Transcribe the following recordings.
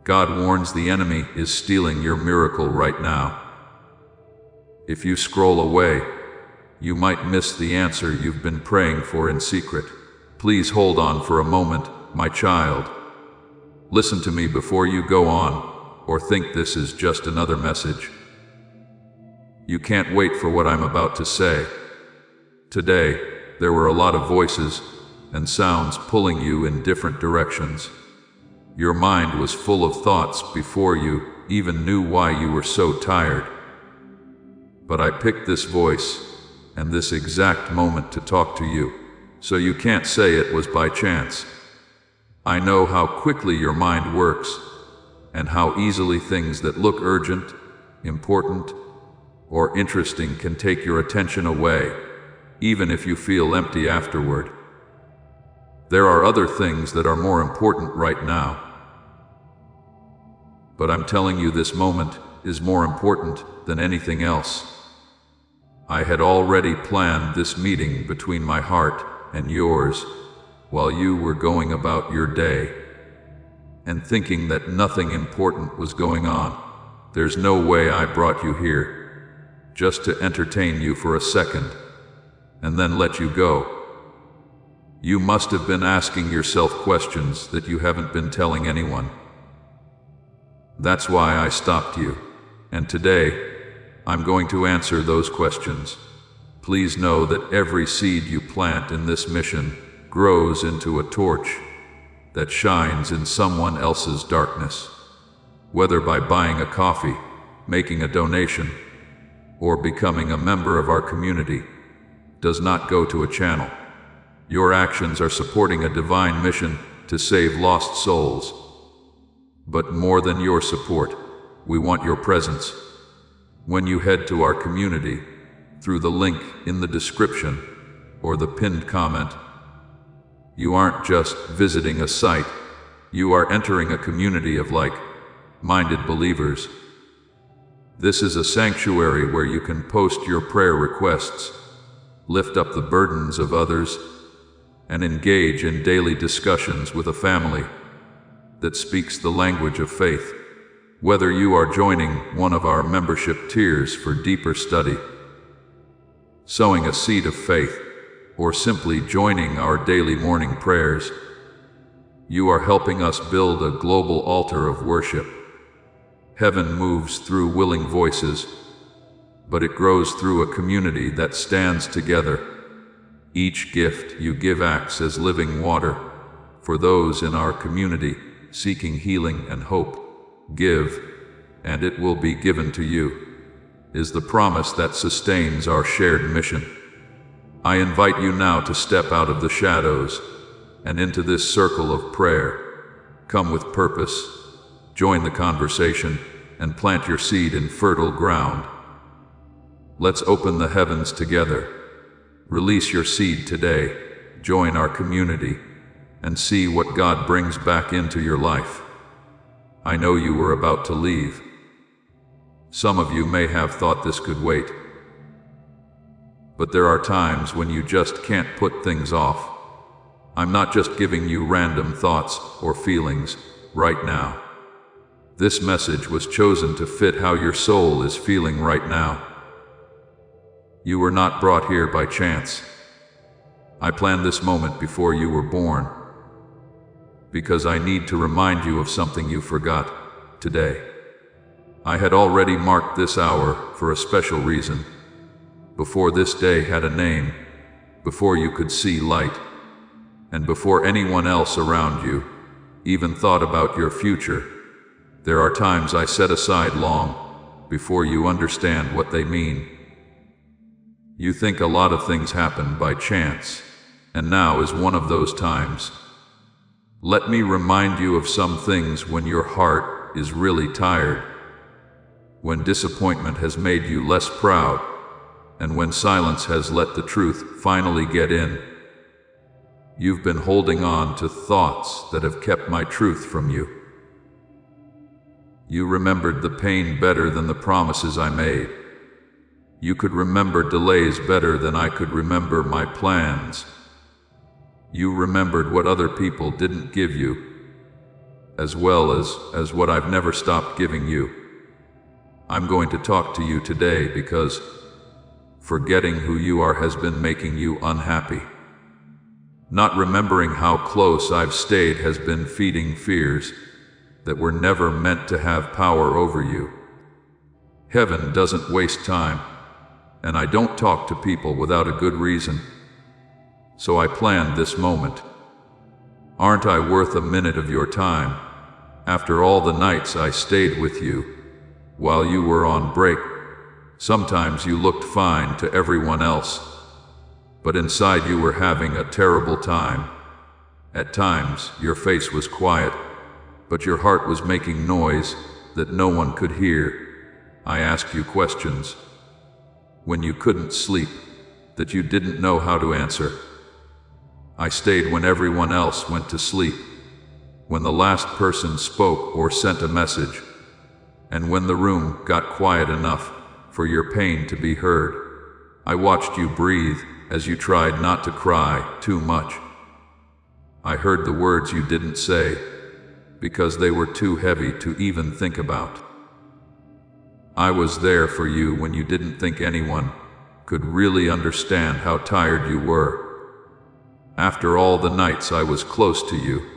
God warns the enemy is stealing your miracle right now. If you scroll away, you might miss the answer you've been praying for in secret. Please hold on for a moment, my child. Listen to me before you go on, or think this is just another message. You can't wait for what I'm about to say. Today, there were a lot of voices and sounds pulling you in different directions. Your mind was full of thoughts before you even knew why you were so tired. But I picked this voice and this exact moment to talk to you, so you can't say it was by chance. I know how quickly your mind works, and how easily things that look urgent, important, or interesting can take your attention away, even if you feel empty afterward. There are other things that are more important right now. But I'm telling you, this moment is more important than anything else. I had already planned this meeting between my heart and yours while you were going about your day and thinking that nothing important was going on. There's no way I brought you here just to entertain you for a second and then let you go. You must have been asking yourself questions that you haven't been telling anyone. That's why I stopped you, and today I'm going to answer those questions. Please know that every seed you plant in this mission grows into a torch that shines in someone else's darkness. Whether by buying a coffee, making a donation, or becoming a member of our community, does not go to a channel. Your actions are supporting a divine mission to save lost souls. But more than your support, we want your presence. When you head to our community, through the link in the description or the pinned comment, you aren't just visiting a site, you are entering a community of like-minded believers. This is a sanctuary where you can post your prayer requests, lift up the burdens of others, and engage in daily discussions with a family that speaks the language of faith. Whether you are joining one of our membership tiers for deeper study, sowing a seed of faith, or simply joining our daily morning prayers, you are helping us build a global altar of worship. Heaven moves through willing voices, but it grows through a community that stands together. Each gift you give acts as living water for those in our community seeking healing and hope. Give, and it will be given to you, is the promise that sustains our shared mission. I invite you now to step out of the shadows and into this circle of prayer. Come with purpose, join the conversation, and plant your seed in fertile ground. Let's open the heavens together. Release your seed today, join our community, and see what God brings back into your life. I know you were about to leave. Some of you may have thought this could wait. But there are times when you just can't put things off. I'm not just giving you random thoughts or feelings right now. This message was chosen to fit how your soul is feeling right now. You were not brought here by chance. I planned this moment before you were born, because I need to remind you of something you forgot today. I had already marked this hour for a special reason. Before this day had a name, before you could see light, and before anyone else around you even thought about your future, there are times I set aside long before you understand what they mean. You think a lot of things happen by chance, and now is one of those times. Let me remind you of some things when your heart is really tired, when disappointment has made you less proud, and when silence has let the truth finally get in. You've been holding on to thoughts that have kept my truth from you. You remembered the pain better than the promises I made. You could remember delays better than I could remember my plans. You remembered what other people didn't give you. as well as what I've never stopped giving you. I'm going to talk to you today because forgetting who you are has been making you unhappy. Not remembering how close I've stayed has been feeding fears that were never meant to have power over you. Heaven doesn't waste time, and I don't talk to people without a good reason. So I planned this moment. Aren't I worth a minute of your time? After all the nights I stayed with you, while you were on break, sometimes you looked fine to everyone else, but inside you were having a terrible time. At times, your face was quiet, but your heart was making noise that no one could hear. I asked you questions when you couldn't sleep, that you didn't know how to answer. I stayed when everyone else went to sleep, when the last person spoke or sent a message, and when the room got quiet enough for your pain to be heard. I watched you breathe as you tried not to cry too much. I heard the words you didn't say because they were too heavy to even think about. I was there for you when you didn't think anyone could really understand how tired you were. After all the nights I was close to you,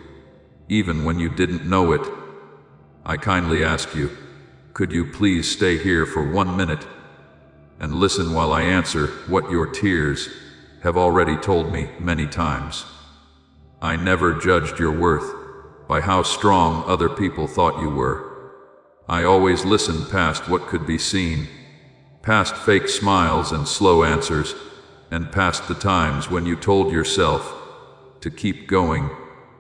even when you didn't know it, I kindly ask you, could you please stay here for 1 minute and listen while I answer what your tears have already told me many times. I never judged your worth by how strong other people thought you were. I always listened past what could be seen, past fake smiles and slow answers, and past the times when you told yourself to keep going,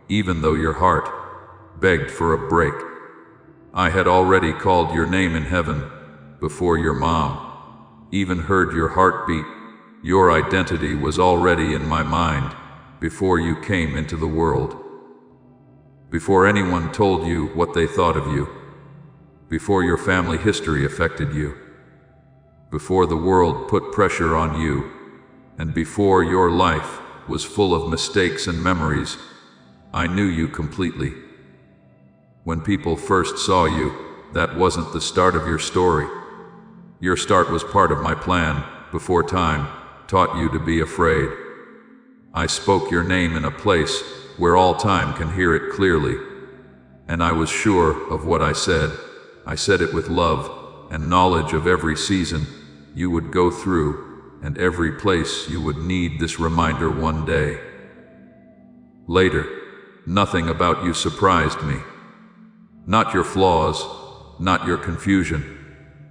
even though your heart begged for a break. I had already called your name in heaven before your mom even heard your heartbeat. Your identity was already in my mind before you came into the world. Before anyone told you what they thought of you. Before your family history affected you. Before the world put pressure on you. And before your life was full of mistakes and memories, I knew you completely. When people first saw you, that wasn't the start of your story. Your start was part of my plan before time taught you to be afraid. I spoke your name in a place where all time can hear it clearly, and I was sure of what I said. I said it with love and knowledge of every season you would go through and every place you would need this reminder one day. Later, nothing about you surprised me. Not your flaws, not your confusion,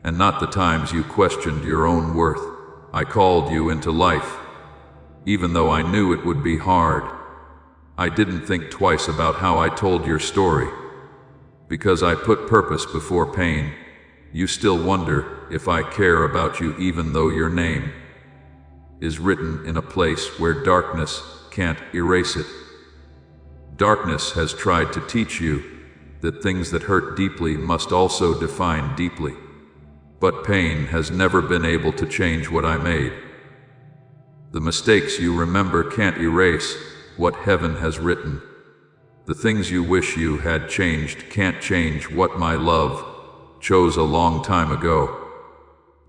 and not the times you questioned your own worth. I called you into life, even though I knew it would be hard. I didn't think twice about how I told your story. Because I put purpose before pain, you still wonder if I care about you even though your name is written in a place where darkness can't erase it. Darkness has tried to teach you that things that hurt deeply must also define deeply. But pain has never been able to change what I made. The mistakes you remember can't erase what heaven has written. The things you wish you had changed can't change what my love chose a long time ago.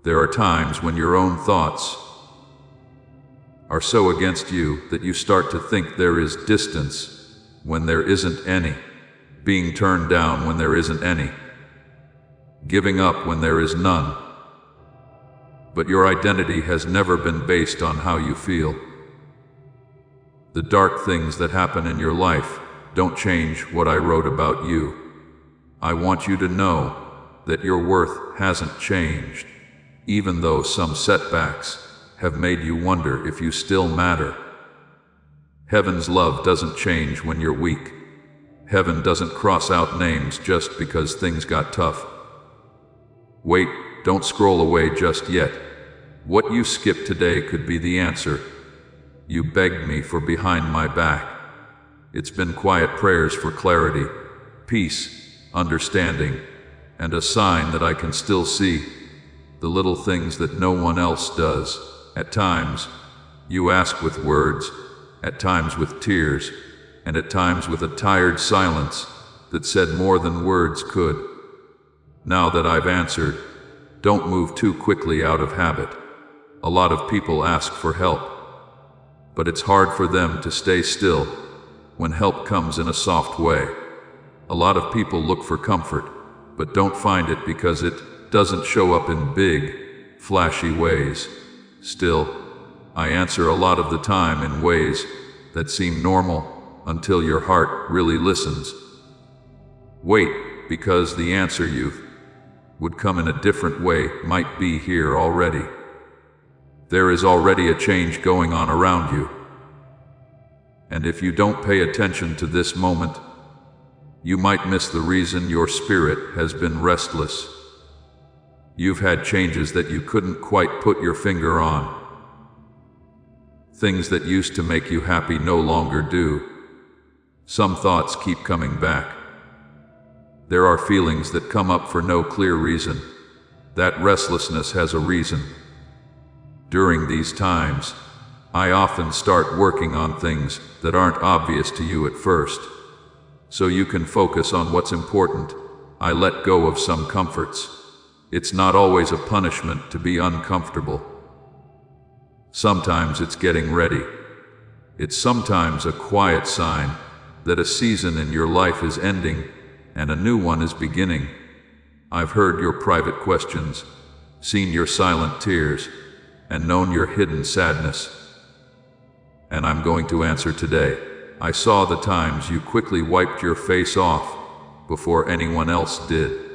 There are times when your own thoughts are so against you that you start to think there is distance when there isn't any, being turned down when there isn't any, giving up when there is none. But your identity has never been based on how you feel. The dark things that happen in your life don't change what I wrote about you. I want you to know that your worth hasn't changed, even though some setbacks have made you wonder if you still matter. Heaven's love doesn't change when you're weak. Heaven doesn't cross out names just because things got tough. Wait, don't scroll away just yet. What you skipped today could be the answer. You begged me for behind my back. It's been quiet prayers for clarity, peace, understanding, and a sign that I can still see the little things that no one else does. At times, you ask with words, at times with tears, and at times with a tired silence, that said more than words could. Now that I've answered, don't move too quickly out of habit. A lot of people ask for help, but it's hard for them to stay still when help comes in a soft way. A lot of people look for comfort, but don't find it because it doesn't show up in big, flashy ways. Still, I answer a lot of the time in ways that seem normal until your heart really listens. Wait, because the answer you would come in a different way might be here already. There is already a change going on around you. And if you don't pay attention to this moment, you might miss the reason your spirit has been restless. You've had changes that you couldn't quite put your finger on. Things that used to make you happy no longer do. Some thoughts keep coming back. There are feelings that come up for no clear reason. That restlessness has a reason. During these times, I often start working on things that aren't obvious to you at first. So you can focus on what's important. I let go of some comforts. It's not always a punishment to be uncomfortable. Sometimes it's getting ready. It's sometimes a quiet sign that a season in your life is ending and a new one is beginning. I've heard your private questions, seen your silent tears, and known your hidden sadness. And I'm going to answer today. I saw the times you quickly wiped your face off before anyone else did.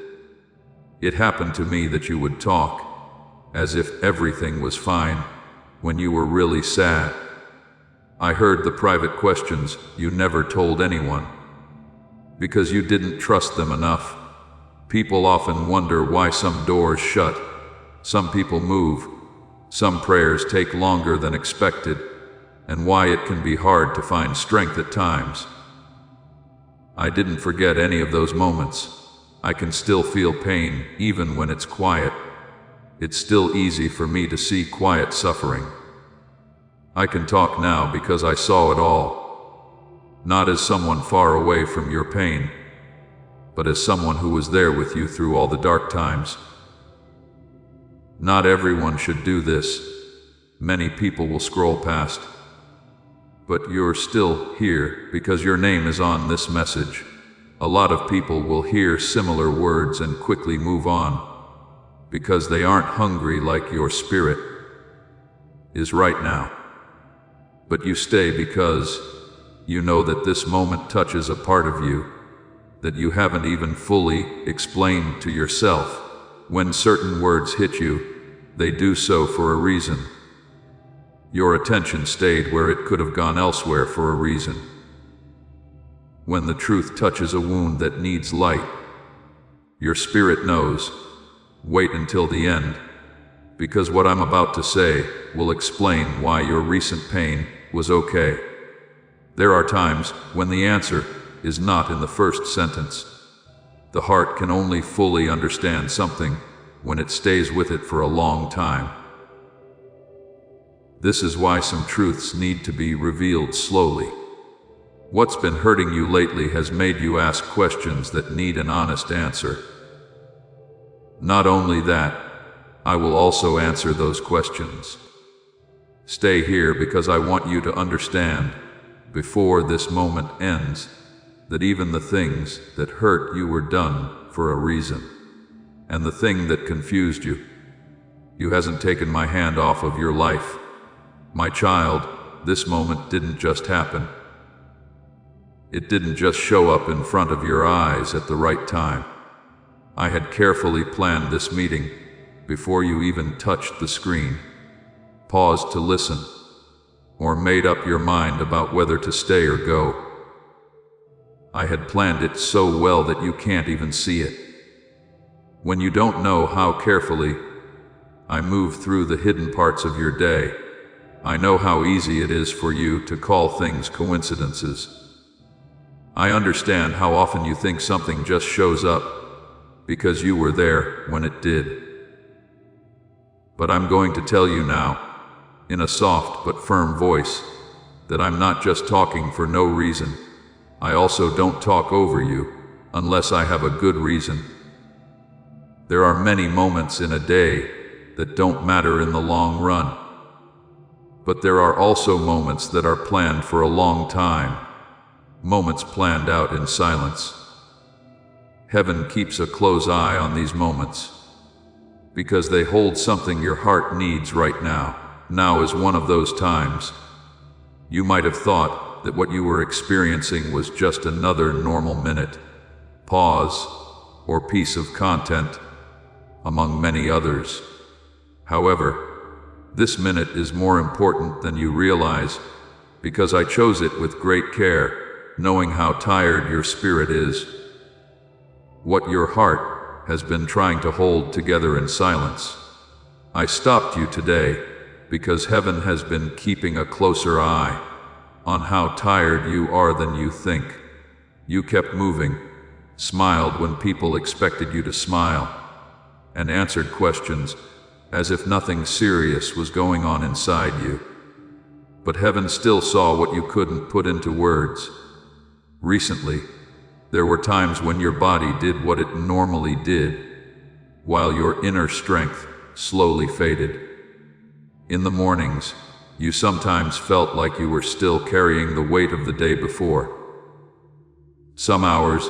It happened to me that you would talk as if everything was fine when you were really sad. I heard the private questions you never told anyone because you didn't trust them enough. People often wonder why some doors shut, some people move, some prayers take longer than expected, and why it can be hard to find strength at times. I didn't forget any of those moments. I can still feel pain even when it's quiet. It's still easy for me to see quiet suffering. I can talk now because I saw it all. Not as someone far away from your pain, but as someone who was there with you through all the dark times. Not everyone should do this. Many people will scroll past. But you're still here because your name is on this message. A lot of people will hear similar words and quickly move on because they aren't hungry like your spirit is right now. But you stay because you know that this moment touches a part of you that you haven't even fully explained to yourself. When certain words hit you, they do so for a reason. Your attention stayed where it could have gone elsewhere for a reason. When the truth touches a wound that needs light, your spirit knows. Wait until the end, because what I'm about to say will explain why your recent pain was okay. There are times when the answer is not in the first sentence. The heart can only fully understand something when it stays with it for a long time. This is why some truths need to be revealed slowly. What's been hurting you lately has made you ask questions that need an honest answer. Not only that, I will also answer those questions. Stay here because I want you to understand, before this moment ends, that even the things that hurt you were done for a reason. And the thing that confused you hasn't taken my hand off of your life. My child, this moment didn't just happen. It didn't just show up in front of your eyes at the right time. I had carefully planned this meeting before you even touched the screen, paused to listen, or made up your mind about whether to stay or go. I had planned it so well that you can't even see it. When you don't know how carefully I move through the hidden parts of your day, I know how easy it is for you to call things coincidences. I understand how often you think something just shows up because you were there when it did. But I'm going to tell you now, in a soft but firm voice, that I'm not just talking for no reason. I also don't talk over you, unless I have a good reason. There are many moments in a day that don't matter in the long run. But there are also moments that are planned for a long time, moments planned out in silence. Heaven keeps a close eye on these moments, because they hold something your heart needs right now. Now is one of those times. You might have thought that what you were experiencing was just another normal minute, pause, or piece of content, among many others. However, this minute is more important than you realize, because I chose it with great care, knowing how tired your spirit is, what your heart has been trying to hold together in silence. I stopped you today because heaven has been keeping a closer eye on how tired you are than you think. You kept moving, smiled when people expected you to smile, and answered questions as if nothing serious was going on inside you. But heaven still saw what you couldn't put into words. Recently, there were times when your body did what it normally did, while your inner strength slowly faded. In the mornings, you sometimes felt like you were still carrying the weight of the day before. Some hours,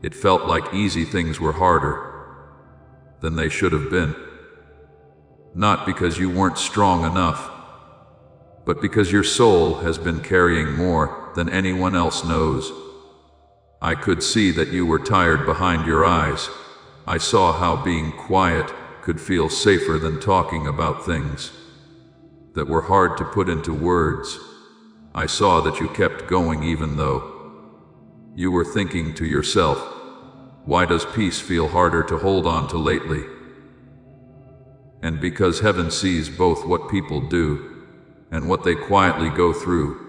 it felt like easy things were harder than they should have been. Not because you weren't strong enough, but because your soul has been carrying more than anyone else knows. I could see that you were tired behind your eyes. I saw how being quiet could feel safer than talking about things that were hard to put into words. I saw that you kept going even though you were thinking to yourself, why does peace feel harder to hold on to lately? And because heaven sees both what people do and what they quietly go through,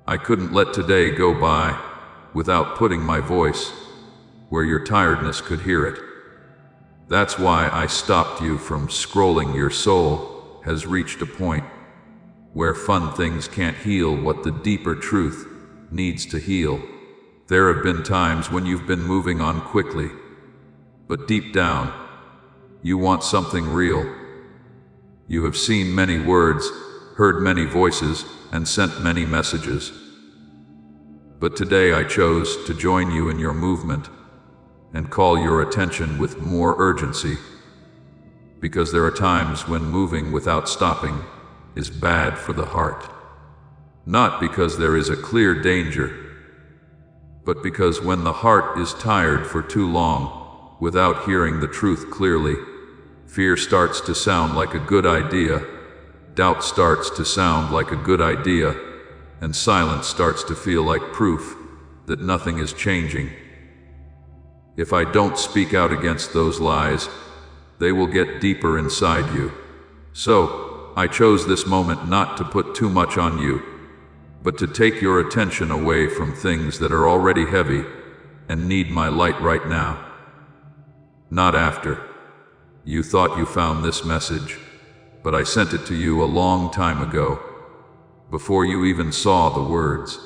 I couldn't let today go by without putting my voice where your tiredness could hear it. That's why I stopped you from scrolling. Your soul has reached a point where fun things can't heal what the deeper truth needs to heal. There have been times when you've been moving on quickly, but deep down, you want something real. You have seen many words, heard many voices, and sent many messages. But today I chose to join you in your movement and call your attention with more urgency, because there are times when moving without stopping is bad for the heart. Not because there is a clear danger, but because when the heart is tired for too long without hearing the truth clearly, fear starts to sound like a good idea, doubt starts to sound like a good idea, and silence starts to feel like proof that nothing is changing. If I don't speak out against those lies, they will get deeper inside you. So, I chose this moment not to put too much on you, but to take your attention away from things that are already heavy and need my light right now. Not after. You thought you found this message, but I sent it to you a long time ago, before you even saw the words.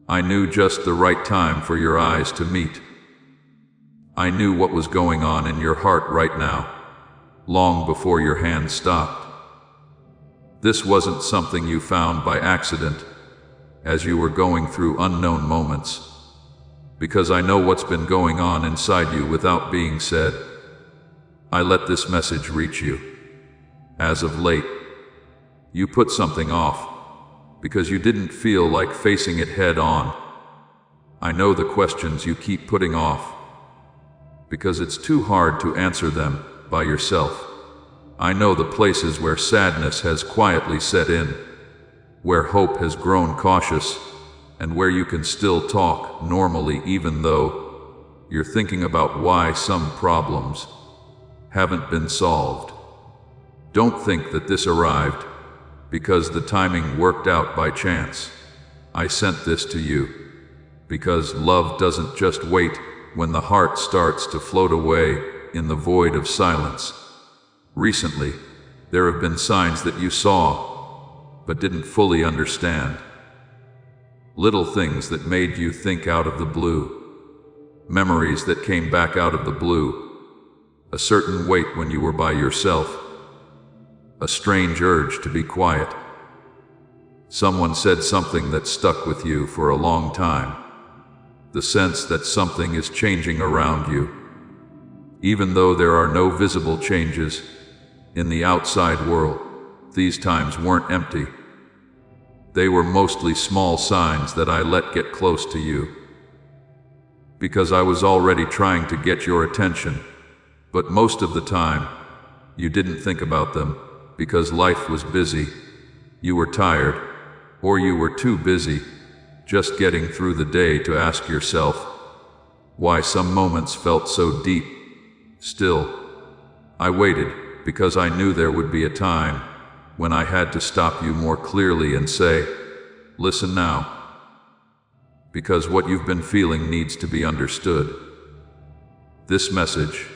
I knew just the right time for your eyes to meet. I knew what was going on in your heart right now, long before your hand stopped. This wasn't something you found by accident, as you were going through unknown moments, because I know what's been going on inside you without being said. I let this message reach you. As of late, you put something off, because you didn't feel like facing it head on. I know the questions you keep putting off, because it's too hard to answer them by yourself. I know the places where sadness has quietly set in, where hope has grown cautious, and where you can still talk normally even though you're thinking about why some problems haven't been solved. Don't think that this arrived because the timing worked out by chance. I sent this to you because love doesn't just wait when the heart starts to float away in the void of silence. Recently, there have been signs that you saw, but didn't fully understand. Little things that made you think out of the blue. Memories that came back out of the blue. A certain weight when you were by yourself. A strange urge to be quiet. Someone said something that stuck with you for a long time. The sense that something is changing around you. Even though there are no visible changes in the outside world, these times weren't empty. They were mostly small signs that I let get close to you. Because I was already trying to get your attention, but most of the time, you didn't think about them because life was busy, you were tired, or you were too busy just getting through the day to ask yourself why some moments felt so deep. Still, I waited because I knew there would be a time when I had to stop you more clearly and say, listen now. Because what you've been feeling needs to be understood. This message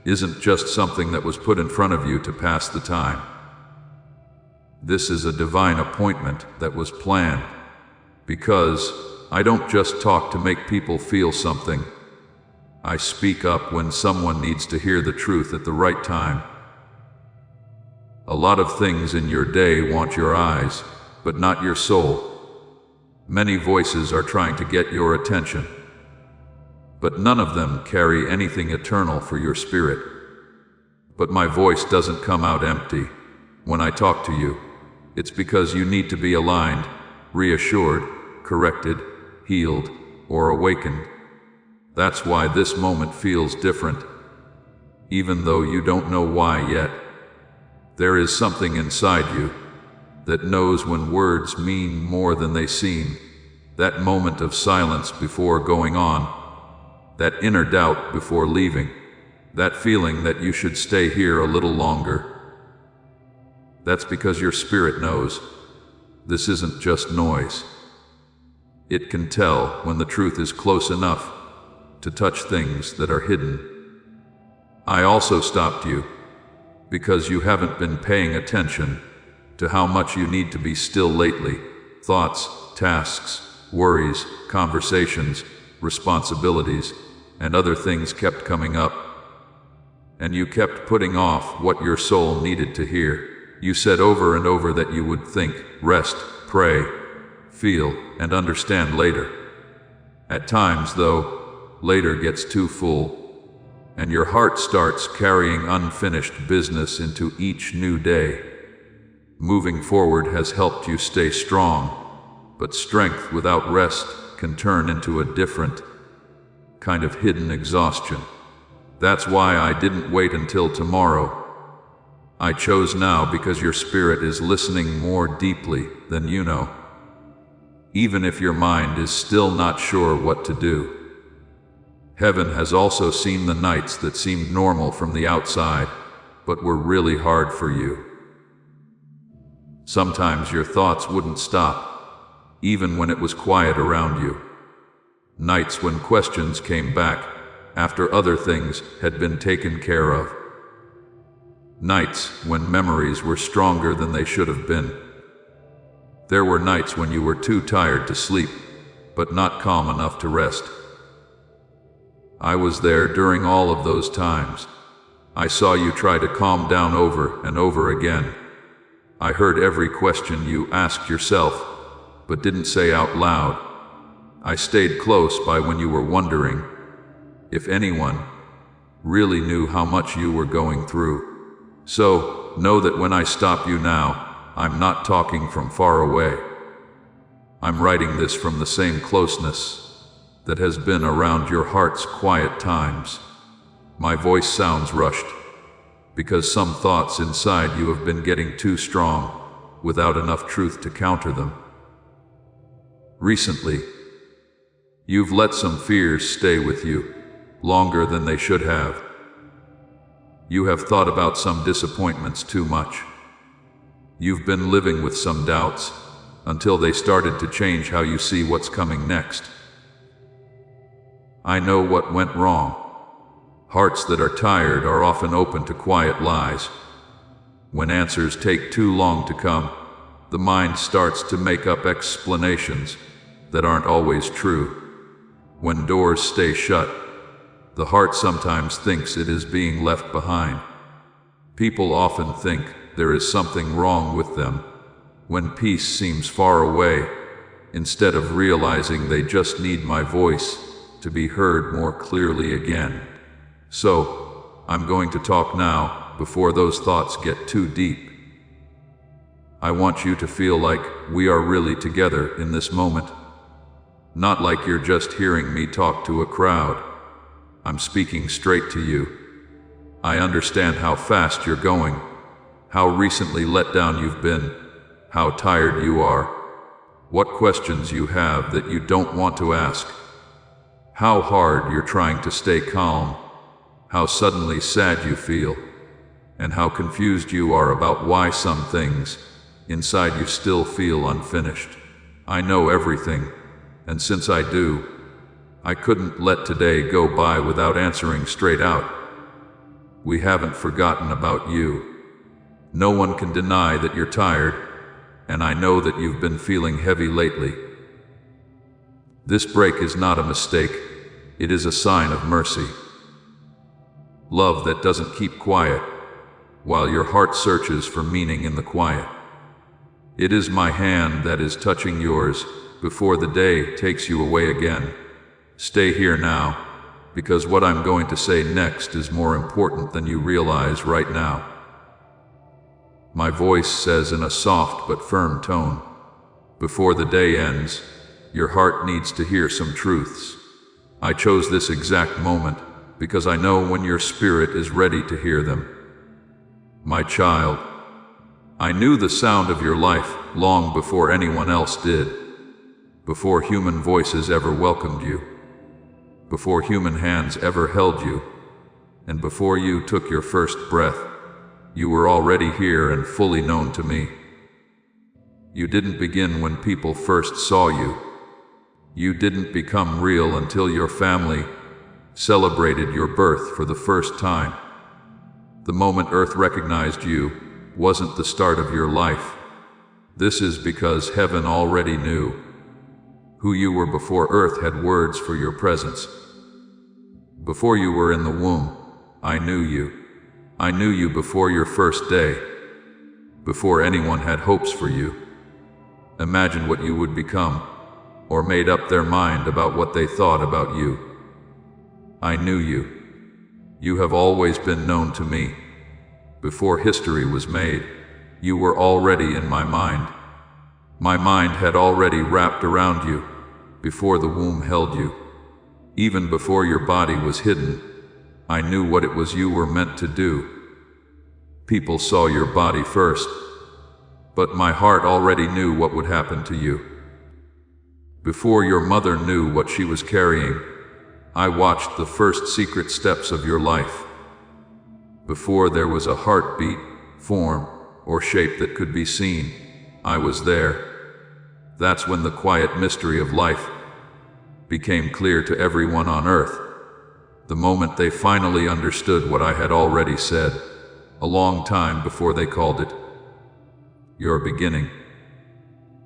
isn't just something that was put in front of you to pass the time. This is a divine appointment that was planned, because I don't just talk to make people feel something. I speak up when someone needs to hear the truth at the right time. A lot of things in your day want your eyes, but not your soul. Many voices are trying to get your attention, but none of them carry anything eternal for your spirit. But my voice doesn't come out empty. When I talk to you, it's because you need to be aligned, reassured, corrected, healed, or awakened. That's why this moment feels different, even though you don't know why yet. There is something inside you that knows when words mean more than they seem. That moment of silence before going on, that inner doubt before leaving, that feeling that you should stay here a little longer. That's because your spirit knows this isn't just noise. It can tell when the truth is close enough to touch things that are hidden. I also stopped you because you haven't been paying attention to how much you need to be still lately. Thoughts, tasks, worries, conversations, responsibilities, and other things kept coming up. And you kept putting off what your soul needed to hear. You said over and over that you would think, rest, pray, feel, and understand later. At times, though, later gets too full, and your heart starts carrying unfinished business into each new day. Moving forward has helped you stay strong, but strength without rest can turn into a different kind of hidden exhaustion. That's why I didn't wait until tomorrow. I chose now because your spirit is listening more deeply than you know, even if your mind is still not sure what to do. Heaven has also seen the nights that seemed normal from the outside, but were really hard for you. Sometimes your thoughts wouldn't stop, even when it was quiet around you. Nights when questions came back after other things had been taken care of. Nights when memories were stronger than they should have been. There were nights when you were too tired to sleep, but not calm enough to rest. I was there during all of those times. I saw you try to calm down over and over again. I heard every question you asked yourself, but didn't say out loud. I stayed close by when you were wondering if anyone really knew how much you were going through. So, know that when I stop you now, I'm not talking from far away. I'm writing this from the same closeness that has been around your heart's quiet times. My voice sounds rushed, because some thoughts inside you have been getting too strong, without enough truth to counter them. Recently, you've let some fears stay with you, longer than they should have. You have thought about some disappointments too much. You've been living with some doubts, until they started to change how you see what's coming next. I know what went wrong. Hearts that are tired are often open to quiet lies. When answers take too long to come, the mind starts to make up explanations that aren't always true. When doors stay shut, The heart sometimes thinks it is being left behind. People often think there is something wrong with them when peace seems far away, instead of realizing they just need my voice to be heard more clearly again. So, I'm going to talk now before those thoughts get too deep. I want you to feel like we are really together in this moment. Not like you're just hearing me talk to a crowd. I'm speaking straight to you. I understand how fast you're going, how recently let down you've been, how tired you are, what questions you have that you don't want to ask, how hard you're trying to stay calm, how suddenly sad you feel, and how confused you are about why some things inside you still feel unfinished. I know everything, and since I do, I couldn't let today go by without answering straight out. We haven't forgotten about you. No one can deny that you're tired, and I know that you've been feeling heavy lately. This break is not a mistake. It is a sign of mercy. Love that doesn't keep quiet, while your heart searches for meaning in the quiet. It is my hand that is touching yours before the day takes you away again. Stay here now, because what I'm going to say next is more important than you realize right now. My voice says in a soft but firm tone, before the day ends, your heart needs to hear some truths. I chose this exact moment because I know when your spirit is ready to hear them. My child, I knew the sound of your life long before anyone else did, before human voices ever welcomed you, before human hands ever held you, and before you took your first breath. You were already here and fully known to me. You didn't begin when people first saw you. You didn't become real until your family celebrated your birth for the first time. The moment Earth recognized you wasn't the start of your life. This is because heaven already knew who you were before Earth had words for your presence. Before you were in the womb, I knew you. I knew you before your first day, before anyone had hopes for you. Imagined what you would become, or made up their mind about what they thought about you. I knew you. You have always been known to me. Before history was made, you were already in my mind. My mind had already wrapped around you, before the womb held you. Even before your body was hidden, I knew what it was you were meant to do. People saw your body first, but my heart already knew what would happen to you. Before your mother knew what she was carrying, I watched the first secret steps of your life. Before there was a heartbeat, form, or shape that could be seen, I was there. That's when the quiet mystery of life became clear to everyone on Earth. The moment they finally understood what I had already said, a long time before they called it your beginning.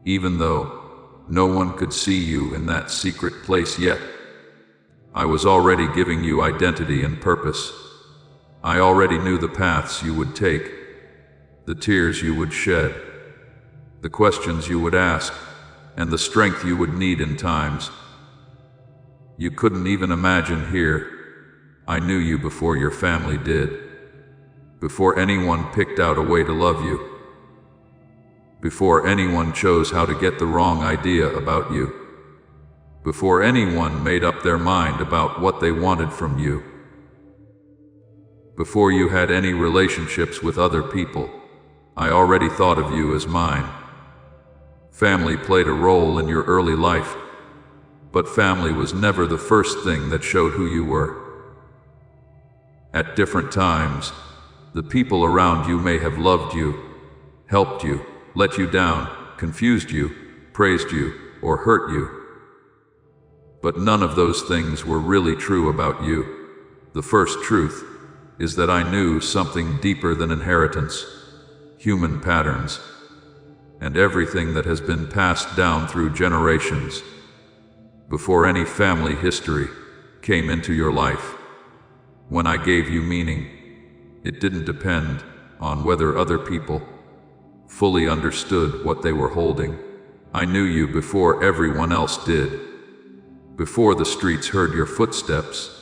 Even though no one could see you in that secret place yet, I was already giving you identity and purpose. I already knew the paths you would take, the tears you would shed, the questions you would ask, and the strength you would need in times you couldn't even imagine here. I knew you before your family did, before anyone picked out a way to love you, before anyone chose how to get the wrong idea about you, before anyone made up their mind about what they wanted from you, before you had any relationships with other people. I already thought of you as mine. Family played a role in your early life, but family was never the first thing that showed who you were. At different times, the people around you may have loved you, helped you, let you down, confused you, praised you, or hurt you. But none of those things were really true about you. The first truth is that I knew something deeper than inheritance, human patterns, and everything that has been passed down through generations. Before any family history came into your life, When I gave you meaning, it didn't depend on whether other people fully understood what they were holding. I knew you before everyone else did. Before the streets heard your footsteps,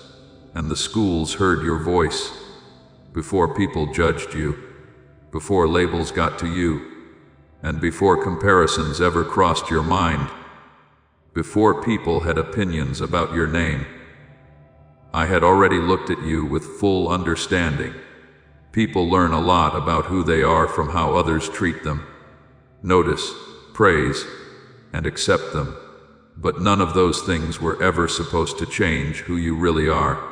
and the schools heard your voice. Before people judged you. Before labels got to you. And before comparisons ever crossed your mind. Before people had opinions about your name. I had already looked at you with full understanding. People learn a lot about who they are from how others treat them. Notice, praise, and accept them. But none of those things were ever supposed to change who you really are.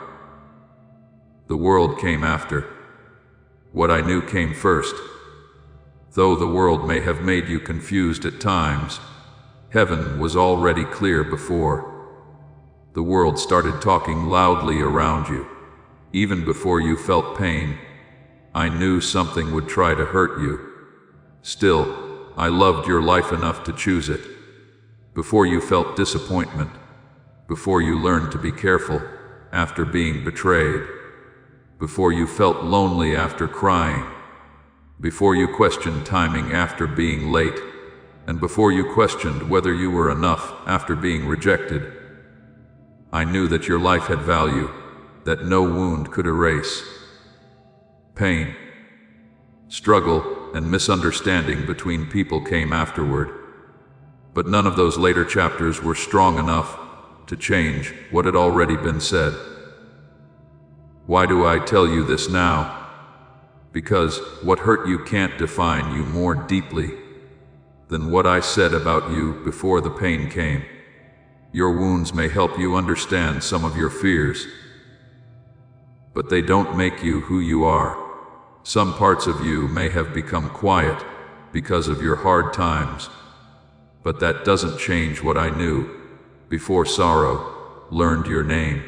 The world came after. What I knew came first. Though the world may have made you confused at times, heaven was already clear before. The world started talking loudly around you. Even before you felt pain, I knew something would try to hurt you. Still, I loved your life enough to choose it. Before you felt disappointment, before you learned to be careful after being betrayed, before you felt lonely after crying, before you questioned timing after being late, and before you questioned whether you were enough after being rejected, I knew that your life had value, that no wound could erase. Pain, struggle, and misunderstanding between people came afterward, but none of those later chapters were strong enough to change what had already been said. Why do I tell you this now? Because what hurt you can't define you more deeply than what I said about you before the pain came. Your wounds may help you understand some of your fears, but they don't make you who you are. Some parts of you may have become quiet because of your hard times, but that doesn't change what I knew before sorrow learned your name.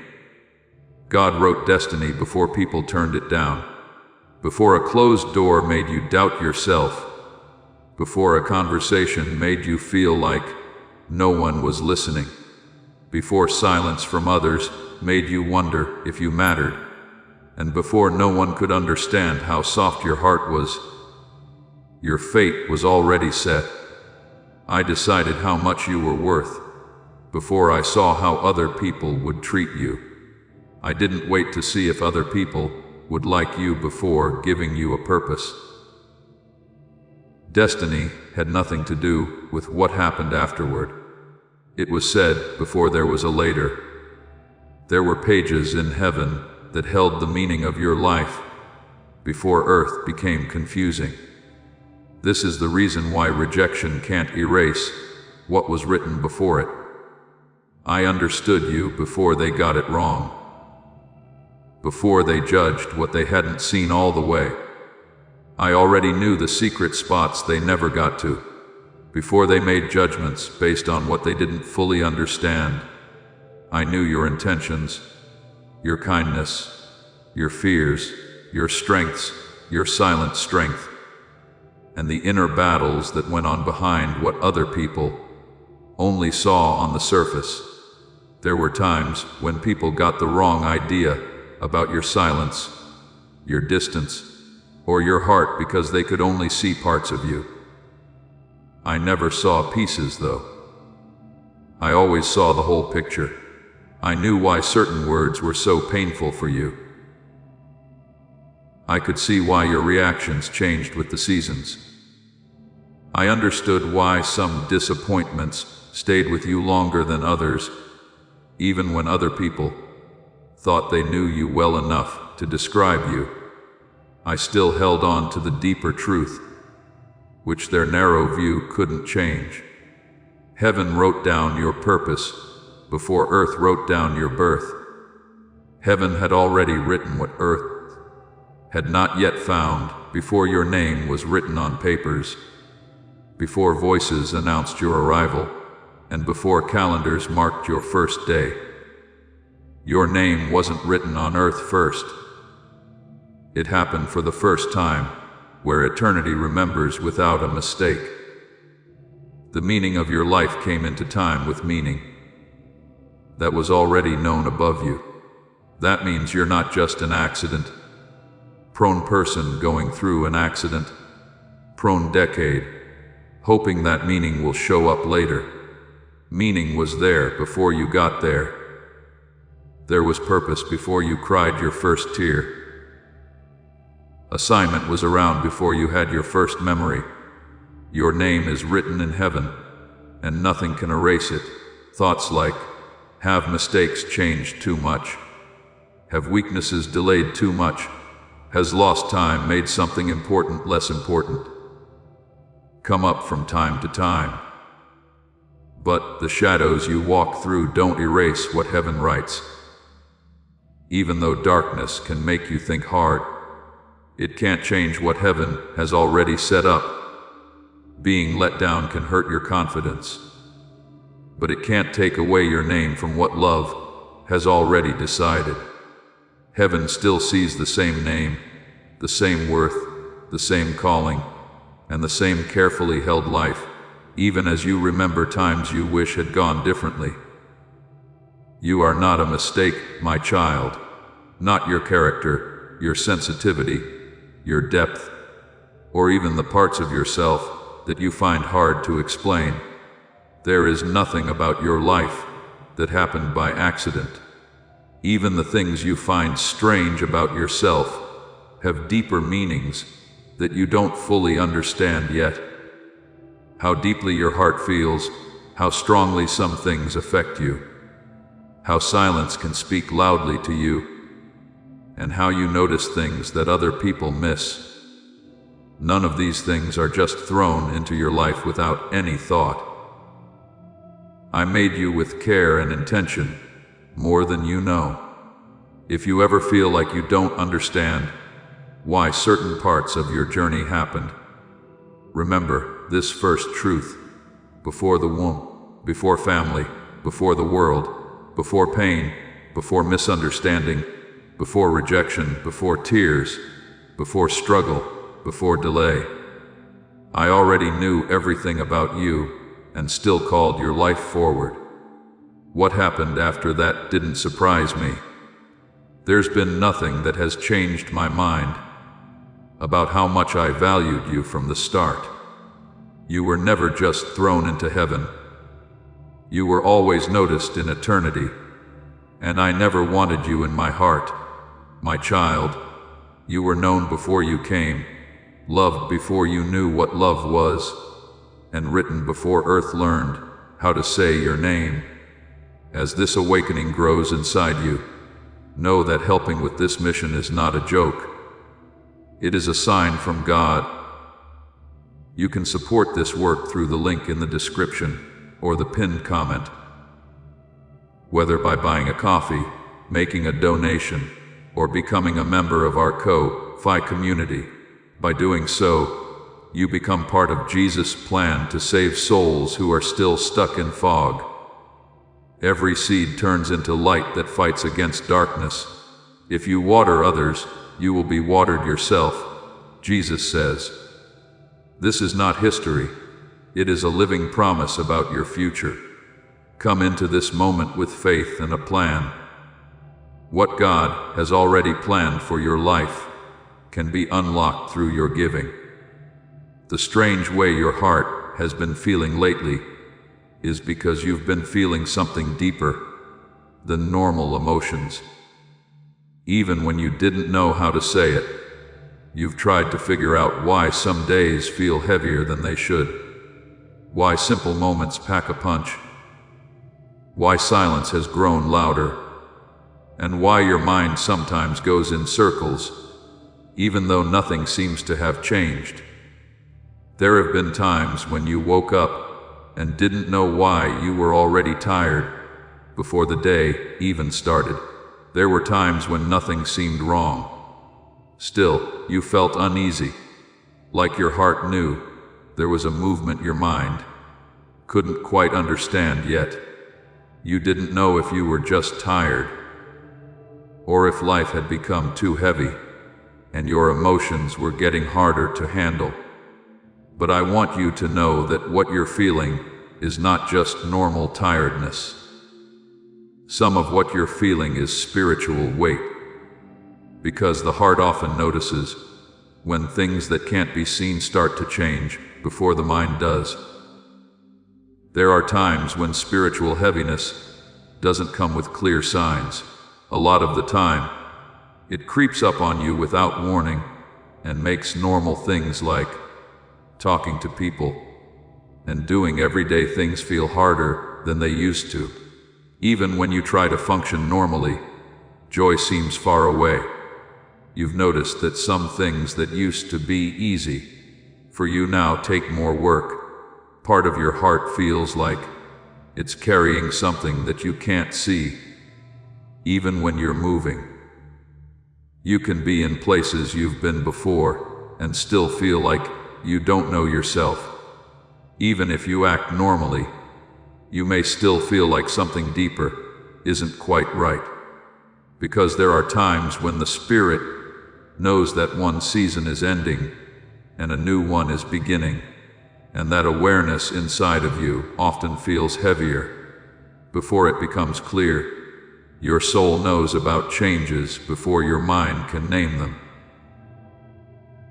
God wrote destiny before people turned it down, before a closed door made you doubt yourself, before a conversation made you feel like no one was listening, before silence from others made you wonder if you mattered, and before no one could understand how soft your heart was. Your fate was already set. I decided how much you were worth before I saw how other people would treat you. I didn't wait to see if other people would like you before giving you a purpose. Destiny had nothing to do with what happened afterward. It was said before there was a later. There were pages in heaven that held the meaning of your life before earth became confusing. This is the reason why rejection can't erase what was written before it. I understood you before they got it wrong, before they judged what they hadn't seen all the way. I already knew the secret spots they never got to, before they made judgments based on what they didn't fully understand. I knew your intentions, your kindness, your fears, your strengths, your silent strength, and the inner battles that went on behind what other people only saw on the surface. There were times when people got the wrong idea about your silence, your distance, or your heart because they could only see parts of you. I never saw pieces, though. I always saw the whole picture. I knew why certain words were so painful for you. I could see why your reactions changed with the seasons. I understood why some disappointments stayed with you longer than others, even when other people thought they knew you well enough to describe you. I still held on to the deeper truth, which their narrow view couldn't change. Heaven wrote down your purpose before earth wrote down your birth. Heaven had already written what earth had not yet found before your name was written on papers, before voices announced your arrival, and before calendars marked your first day. Your name wasn't written on earth first. It happened for the first time, where eternity remembers without a mistake. The meaning of your life came into time with meaning that was already known above you. That means you're not just an accident. Prone person going through an accident. Prone decade, hoping that meaning will show up later. Meaning was there before you got there. There was purpose before you cried your first tear. Assignment was around before you had your first memory. Your name is written in heaven, and nothing can erase it. Thoughts like, have mistakes changed too much? Have weaknesses delayed too much? Has lost time made something important less important? Come up from time to time. But the shadows you walk through don't erase what heaven writes. Even though darkness can make you think hard, it can't change what heaven has already set up. Being let down can hurt your confidence, but it can't take away your name from what love has already decided. Heaven still sees the same name, the same worth, the same calling, and the same carefully held life, even as you remember times you wish had gone differently. You are not a mistake, my child. Not your character, your sensitivity, your depth, or even the parts of yourself that you find hard to explain. There is nothing about your life that happened by accident. Even the things you find strange about yourself have deeper meanings that you don't fully understand yet. How deeply your heart feels, how strongly some things affect you, how silence can speak loudly to you, and how you notice things that other people miss. None of these things are just thrown into your life without any thought. I made you with care and intention, more than you know. If you ever feel like you don't understand why certain parts of your journey happened, remember this first truth. Before the womb, before family, before the world, before pain, before misunderstanding, before rejection, before tears, before struggle, before delay, I already knew everything about you and still called your life forward. What happened after that didn't surprise me. There's been nothing that has changed my mind about how much I valued you from the start. You were never just thrown into heaven. You were always noticed in eternity, and I never wanted you in my heart. My child, you were known before you came, loved before you knew what love was, and written before earth learned how to say your name. As this awakening grows inside you, know that helping with this mission is not a joke. It is a sign from God. You can support this work through the link in the description or the pinned comment. Whether by buying a coffee, making a donation, or becoming a member of our Ko-Fi community. By doing so, you become part of Jesus' plan to save souls who are still stuck in fog. Every seed turns into light that fights against darkness. If you water others, you will be watered yourself, Jesus says. This is not history. It is a living promise about your future. Come into this moment with faith and a plan. What God has already planned for your life can be unlocked through your giving. The strange way your heart has been feeling lately is because you've been feeling something deeper than normal emotions. Even when you didn't know how to say it, you've tried to figure out why some days feel heavier than they should, why simple moments pack a punch, why silence has grown louder, and why your mind sometimes goes in circles, even though nothing seems to have changed. There have been times when you woke up and didn't know why you were already tired before the day even started. There were times when nothing seemed wrong. Still, you felt uneasy, like your heart knew there was a movement your mind couldn't quite understand yet. You didn't know if you were just tired, or if life had become too heavy and your emotions were getting harder to handle. But I want you to know that what you're feeling is not just normal tiredness. Some of what you're feeling is spiritual weight, because the heart often notices when things that can't be seen start to change before the mind does. There are times when spiritual heaviness doesn't come with clear signs. A lot of the time, it creeps up on you without warning and makes normal things like talking to people and doing everyday things feel harder than they used to. Even when you try to function normally, joy seems far away. You've noticed that some things that used to be easy for you now take more work. Part of your heart feels like it's carrying something that you can't see, even when you're moving. You can be in places you've been before and still feel like you don't know yourself. Even if you act normally, you may still feel like something deeper isn't quite right. Because there are times when the spirit knows that one season is ending and a new one is beginning, and that awareness inside of you often feels heavier. Before it becomes clear, your soul knows about changes before your mind can name them.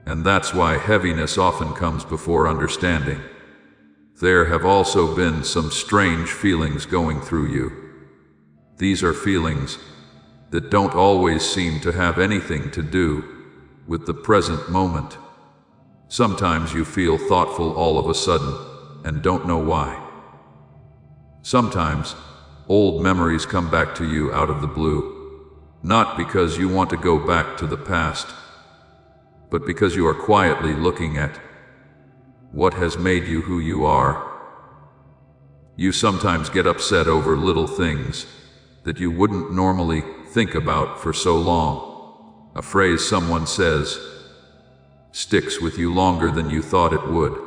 And that's why heaviness often comes before understanding. There have also been some strange feelings going through you. These are feelings that don't always seem to have anything to do with the present moment. Sometimes you feel thoughtful all of a sudden and don't know why. Sometimes old memories come back to you out of the blue, not because you want to go back to the past, but because you are quietly looking at what has made you who you are. You sometimes get upset over little things that you wouldn't normally think about for so long. A phrase someone says sticks with you longer than you thought it would.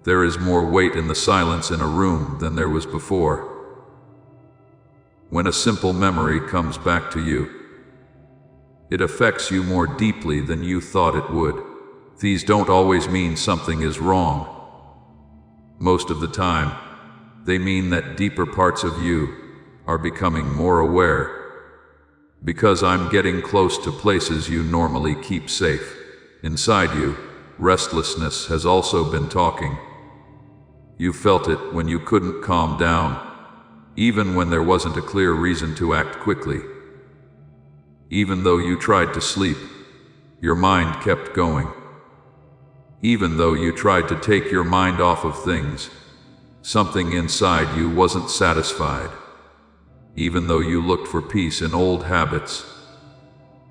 There is more weight in the silence in a room than there was before. When a simple memory comes back to you, it affects you more deeply than you thought it would. These don't always mean something is wrong. Most of the time, they mean that deeper parts of you are becoming more aware. Because I'm getting close to places you normally keep safe. Inside you, restlessness has also been talking. You felt it when you couldn't calm down, even when there wasn't a clear reason to act quickly. Even though you tried to sleep, your mind kept going. Even though you tried to take your mind off of things, something inside you wasn't satisfied. Even though you looked for peace in old habits,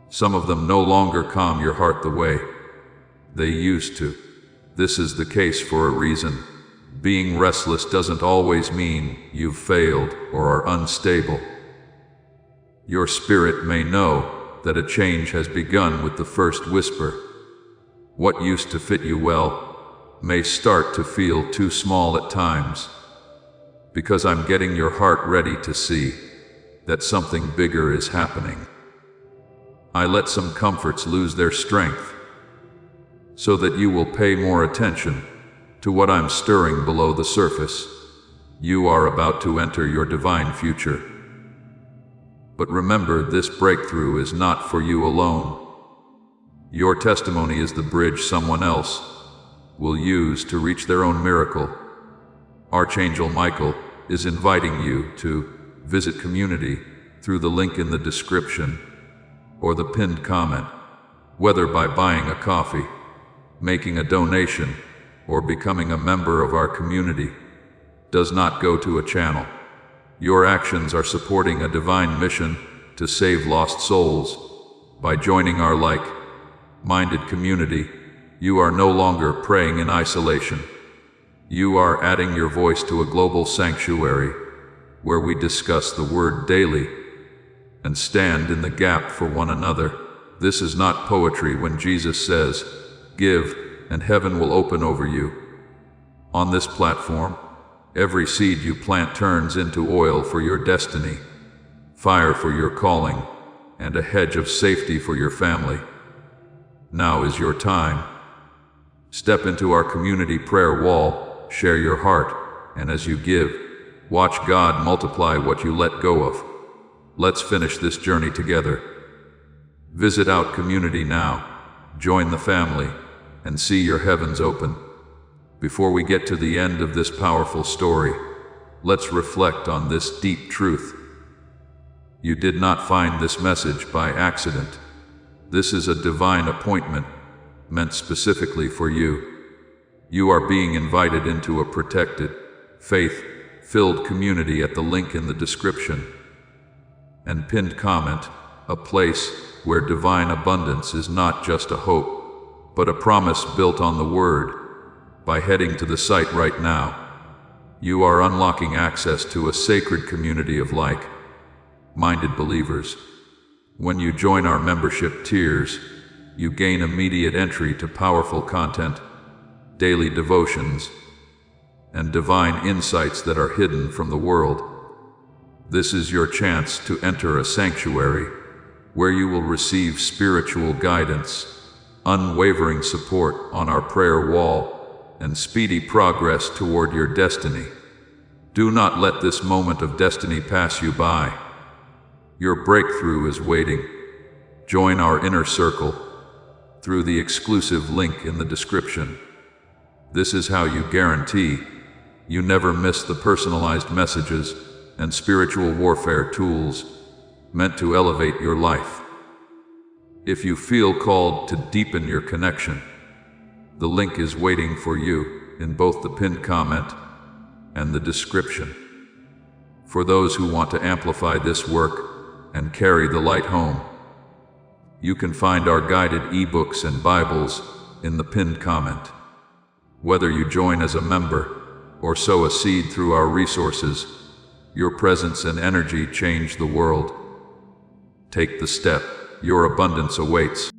some of them no longer calm your heart the way they used to. This is the case for a reason. Being restless doesn't always mean you've failed or are unstable. Your spirit may know that a change has begun with the first whisper. What used to fit you well may start to feel too small at times, because I'm getting your heart ready to see that something bigger is happening. I let some comforts lose their strength so that you will pay more attention to what I'm stirring below the surface. You are about to enter your divine future. But remember, this breakthrough is not for you alone. Your testimony is the bridge someone else will use to reach their own miracle. Archangel Michael is inviting you to visit community through the link in the description or the pinned comment. Whether by buying a coffee, making a donation, or becoming a member of our community, does not go to a channel. Your actions are supporting a divine mission to save lost souls. By joining our like-minded community, you are no longer praying in isolation. You are adding your voice to a global sanctuary where we discuss the Word daily and stand in the gap for one another. This is not poetry when Jesus says, "Give, and heaven will open over you." On this platform, every seed you plant turns into oil for your destiny, fire for your calling, and a hedge of safety for your family. Now is your time. Step into our community prayer wall, share your heart, and as you give, Watch God multiply what you let go of. Let's finish this journey together. Visit Out Community now, join the family, and see your heavens open. Before we get to the end of this powerful story, let's reflect on this deep truth. You did not find this message by accident. This is a divine appointment meant specifically for you. You are being invited into a protected, faith-filled community at the link in the description and pinned comment, a place where divine abundance is not just a hope, but a promise built on the Word. By heading to the site right now, you are unlocking access to a sacred community of like-minded believers. When you join our membership tiers, you gain immediate entry to powerful content, daily devotions, and divine insights that are hidden from the world. This is your chance to enter a sanctuary where you will receive spiritual guidance, unwavering support on our prayer wall, and speedy progress toward your destiny. Do not let this moment of destiny pass you by. Your breakthrough is waiting. Join our inner circle through the exclusive link in the description. This is how you guarantee you never miss the personalized messages and spiritual warfare tools meant to elevate your life. If you feel called to deepen your connection, the link is waiting for you in both the pinned comment and the description. For those who want to amplify this work and carry the light home, you can find our guided ebooks and Bibles in the pinned comment. Whether you join as a member or sow a seed through our resources, your presence and energy change the world. Take the step. Your abundance awaits.